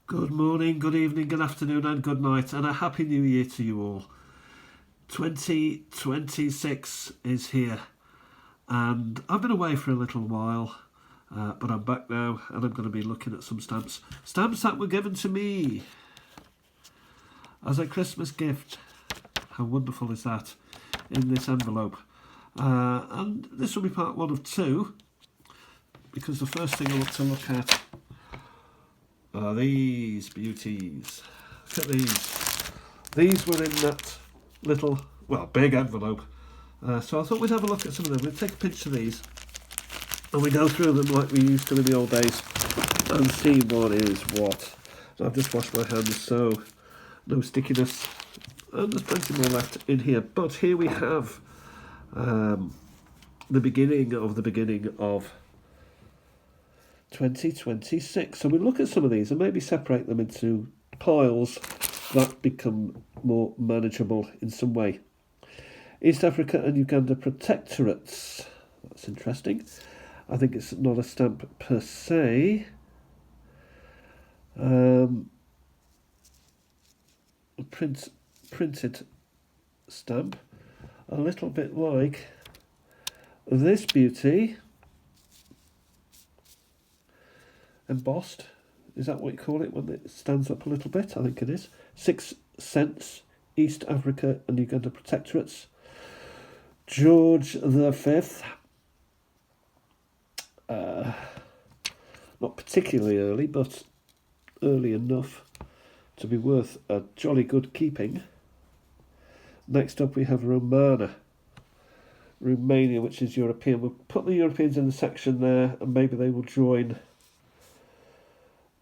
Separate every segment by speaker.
Speaker 1: Good morning, good evening, good afternoon, and good night, and a happy new year to you all. 2026 is here, and I've been away for a little while, but I'm back now, and I'm going to be looking at some stamps. Stamps that were given to me as a Christmas gift. How wonderful is that in this envelope? And this will be part one of two, because the first thing I want to look at are these beauties. Look at these. These were in that little, well, big envelope. So I thought we'd have a look at some of them. We'd take a pinch of these and we go through them like we used to in the old days and see what is what. So I've just washed my hands, so no stickiness. And there's plenty more left in here. But here we have the beginning of 2026. So we'll look at some of these and maybe separate them into piles that become more manageable in some way. East Africa and Uganda protectorates. That's interesting. I think it's not a stamp per se. A printed stamp. A little bit like this beauty. Embossed. Is that what you call it when it stands up a little bit? I think it is. 6 cents. East Africa and Uganda protectorates. George V. Not particularly early, but early enough to be worth a jolly good keeping. Next up we have Romania, which is European. We'll put the Europeans in the section there, and maybe they will join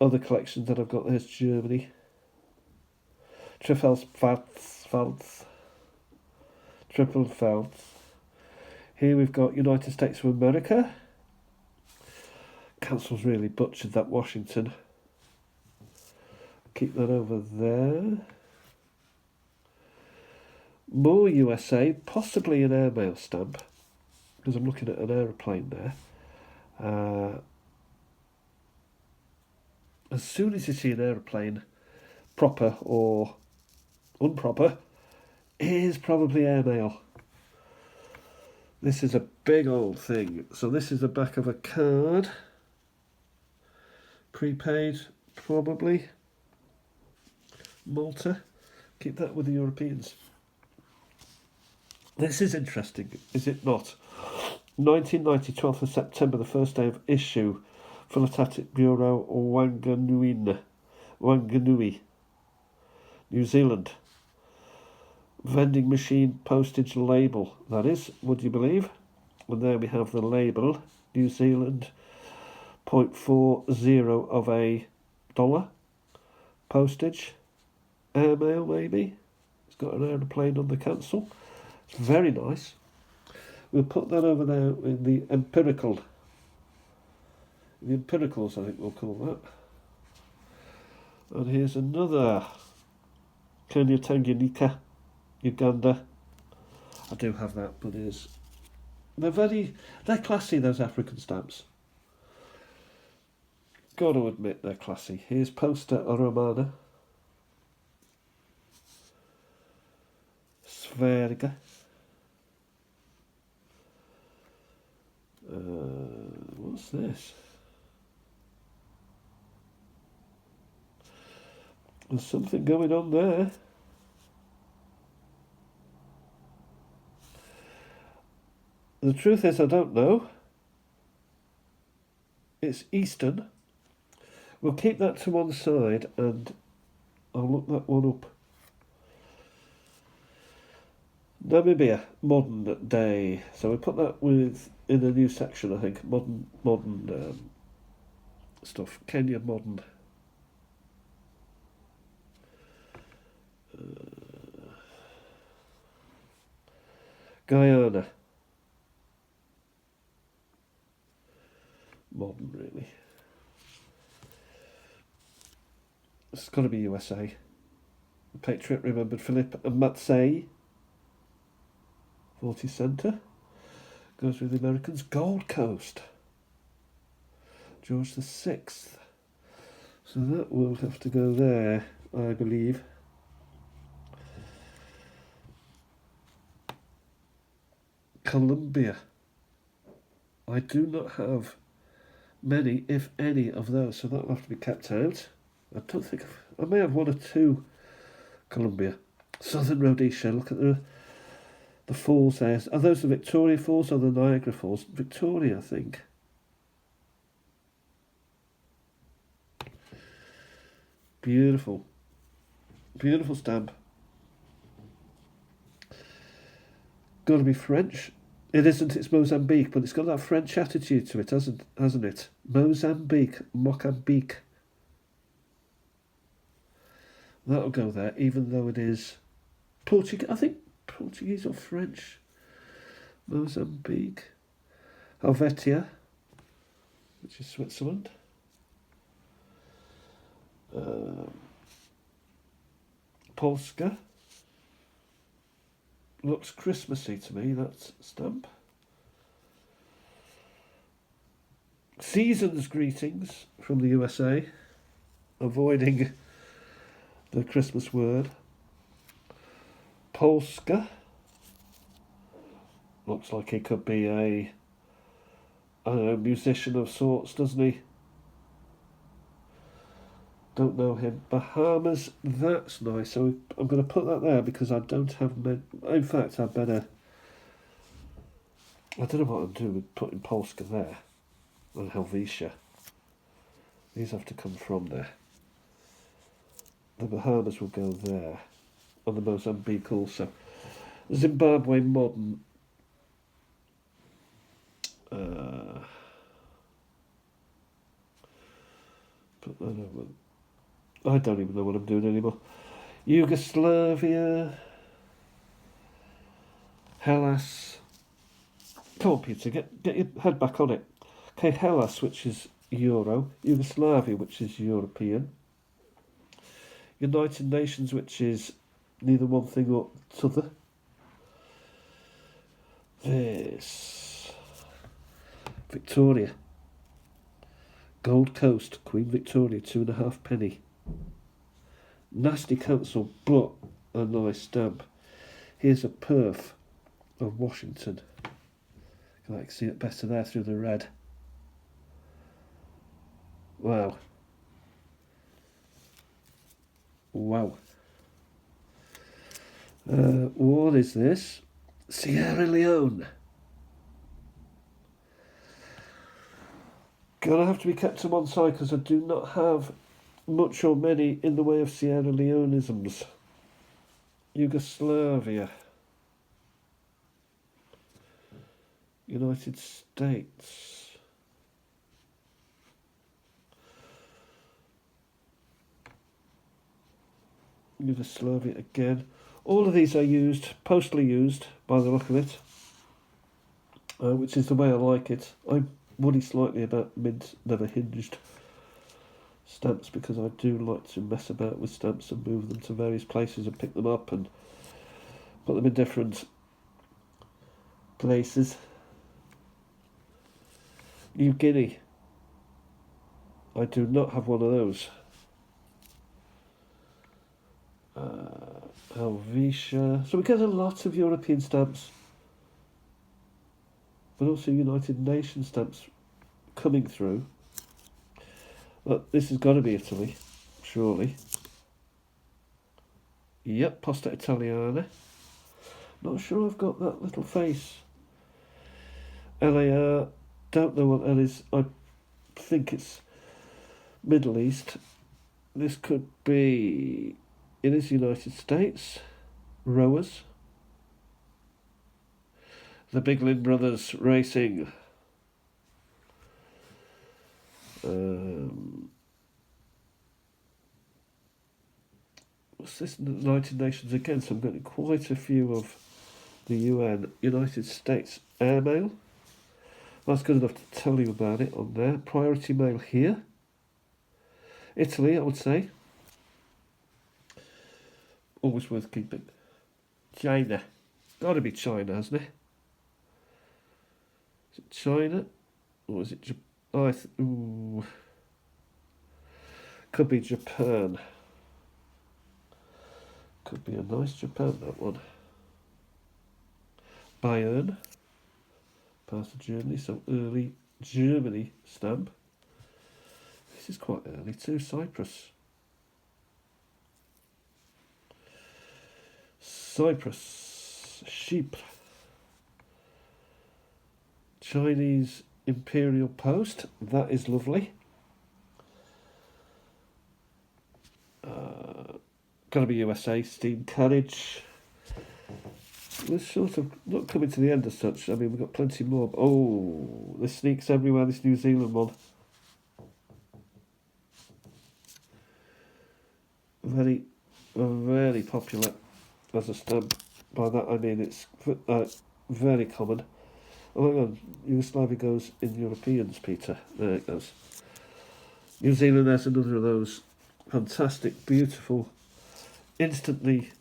Speaker 1: other collections that I've got. There's Germany. Triple. Here we've got United States of America. Council's really butchered that Washington. Keep that over there. More USA, possibly an airmail stamp, because I'm looking at an aeroplane there. As soon as you see an aeroplane, proper or improper, is probably airmail. This is a big old thing. So this is the back of a card. Prepaid, probably. Malta. Keep that with the Europeans. This is interesting, is it not? 1990, 12th of September, the first day of issue. Philatelic Bureau, Wanganui, New Zealand. Vending machine postage label, that is, would you believe? And there we have the label, New Zealand, 0.40 of a dollar. Postage, airmail maybe. It's got an aeroplane on the cancel. It's very nice. We'll put that over there in the empirical. The empiricals, I think we'll call that. And here's another. Kenya, Tanganyika, Uganda. I do have that, but they're classy, those African stamps. Got to admit they're classy. Here's Posta Romana. Sverige. What's this? There's something going on there. The truth is, I don't know. It's Eastern. We'll keep that to one side and I'll look that one up. Namibia, modern day. So we put that in a new section, I think. Modern stuff. Kenya, modern. Guyana. Modern, really. It's got to be USA. The Patriot remembered Philip and Matsei. 40 centre. Goes with the Americans. Gold Coast. George the 6th. So that will have to go there, I believe. Colombia. I do not have many, if any, of those, so that will have to be kept out. I don't think I may have one or two Colombia. Southern Rhodesia, look at the falls there. Are those the Victoria Falls or the Niagara Falls? Victoria, I think. Beautiful. Beautiful stamp. Got to be French. It isn't, it's Mozambique, but it's got that French attitude to it, hasn't it? Mozambique, Mocambique. That'll go there, even though it is Portuguese, I think Portuguese or French. Mozambique. Helvetia, which is Switzerland. Polska. Looks Christmassy to me, that stamp. Season's greetings from the USA, avoiding the Christmas word. Polska. Looks like he could be a, I don't know, musician of sorts, doesn't he? Don't know him. Bahamas, that's nice. So I'm going to put that there because I don't have... In fact, I better... I don't know what I'm doing with putting Polska there. And Helvetia. These have to come from there. The Bahamas will go there. And the Mozambique also. Zimbabwe modern. Put that over. I don't even know what I'm doing anymore. Yugoslavia. Hellas. Come on, Peter, get your head back on it. Okay, Hellas, which is Euro. Yugoslavia, which is European. United Nations, which is neither one thing or t'other. This. Victoria. Gold Coast, Queen Victoria, 2.5 penny. Nasty council, but a nice stamp. Here's a Perth of Washington. I can see it better there through the red. Wow. Wow. What is this? Sierra Leone. Gonna have to be kept to one side because I do not have much or many in the way of Sierra Leoneisms. Yugoslavia. United States. Yugoslavia again. All of these are used, postally used, by the look of it, which is the way I like it. I'm worry slightly about mint never hinged stamps because I do like to mess about with stamps and move them to various places and pick them up and put them in different places. New Guinea. I do not have one of those. Helvetia. So we get a lot of European stamps, but also United Nations stamps coming through. But this has got to be Italy, surely. Yep, Posta Italiana. Not sure I've got that little face. LAR, don't know what that is. I think it's Middle East. This could be... It is United States. Rowers. The Biglin Brothers Racing. What's this? United Nations again, so I'm getting quite a few of the UN. United States Airmail. That's good enough to tell you about it on there. Priority Mail here. Italy, I would say. Always worth keeping. China. Got to be China, hasn't it? Is it China? Or is it Japan? Oh, Could be Japan. Could be a nice Japan, that one. Bayern. Part of Germany, so early Germany stamp. This is quite early too, Cyprus. Cyprus. Chypre. Chinese Imperial Post. That is lovely. Got to be USA. Steam Carriage. We're sort of not coming to the end as such. I mean, we've got plenty more. Oh, this sneaks everywhere, this New Zealand one. Very, very popular as a stamp. By that I mean it's very common. Oh, hang on. Yugoslavia goes in Europeans, Peter. There it goes. New Zealand, there's another of those fantastic, beautiful, instantly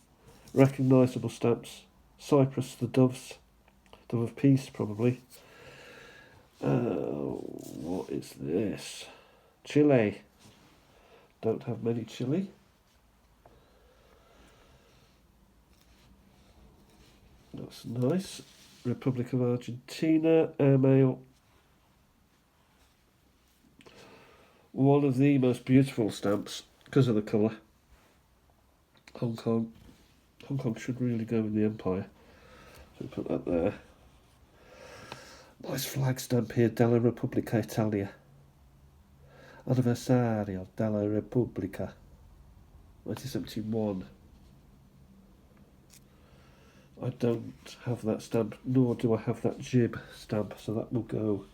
Speaker 1: recognisable stamps. Cyprus, the Doves. Dove of Peace, probably. What is this? Chile. Don't have many Chile. That's nice. Republic of Argentina, airmail. One of the most beautiful stamps because of the colour. Hong Kong. Hong Kong should really go in the Empire. So we put that there. Nice flag stamp here, Della Repubblica Italia. Anniversario della Repubblica. 1971. I don't have that stamp, nor do I have that jib stamp, so that will go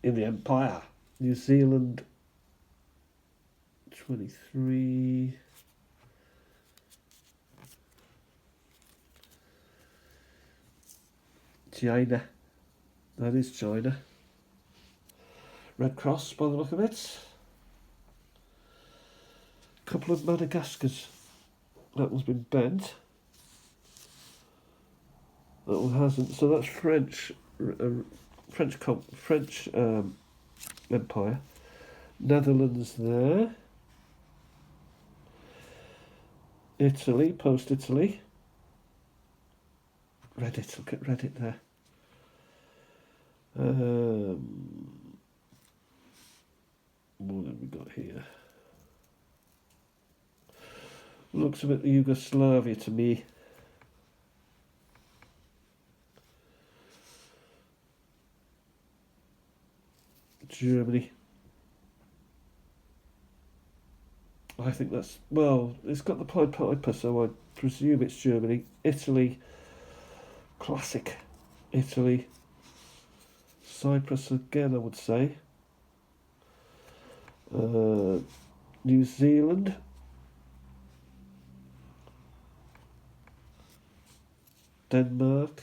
Speaker 1: in the Empire. New Zealand, 23. China. That is China. Red Cross, by the look of it. Couple of Madagascars. That one's been bent. That one hasn't. So that's French Empire. Netherlands there. Italy, post-Italy. Reddit, look at Reddit there. What have we got here? Looks a bit Yugoslavia to me. Germany. I think that's, well, it's got the Pied Piper, so I presume it's Germany. Italy, classic. Italy. Cyprus again, I would say. New Zealand. Denmark.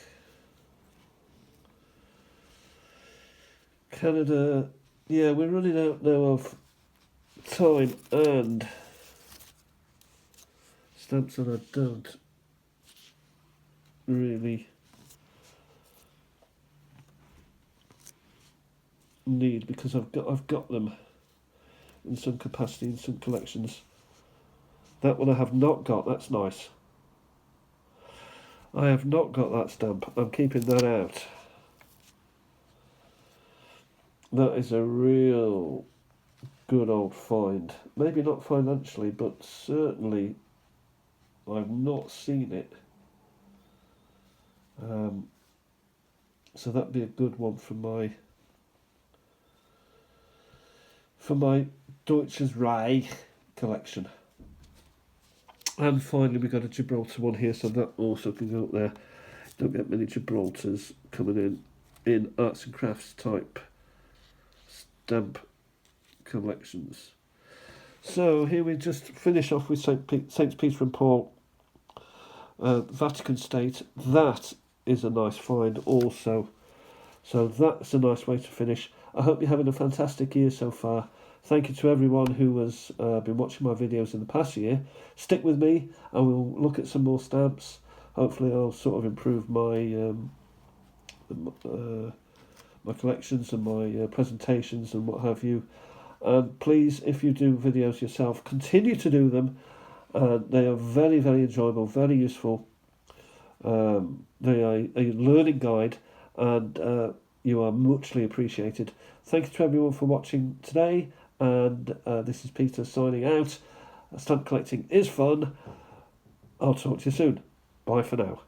Speaker 1: Canada. Yeah, we're running out now of time and stamps that I don't really need because I've got them in some capacity in some collections. That one I have not got. That's nice. I have not got that stamp. I'm keeping that out. That is a real good old find. Maybe not financially, but certainly I've not seen it. So that'd be a good one for my Deutsches Reich collection. And finally we got a Gibraltar one here, so that also can go up there. Don't get many Gibraltars coming in arts and crafts type stamp collections. So here we just finish off with Saints Peter and Paul, Vatican State. That is a nice find also. So that's a nice way to finish. I hope you're having a fantastic year so far. Thank you to everyone who has been watching my videos in the past year. Stick with me and we'll look at some more stamps. Hopefully I'll sort of improve my my collections and my presentations and what have you. And please, if you do videos yourself, continue to do them. They are very, very enjoyable, very useful. They are a learning guide, and you are muchly appreciated. Thank you to everyone for watching today, and this is Peter signing out. Stamp collecting is fun. I'll talk to you soon. Bye for now.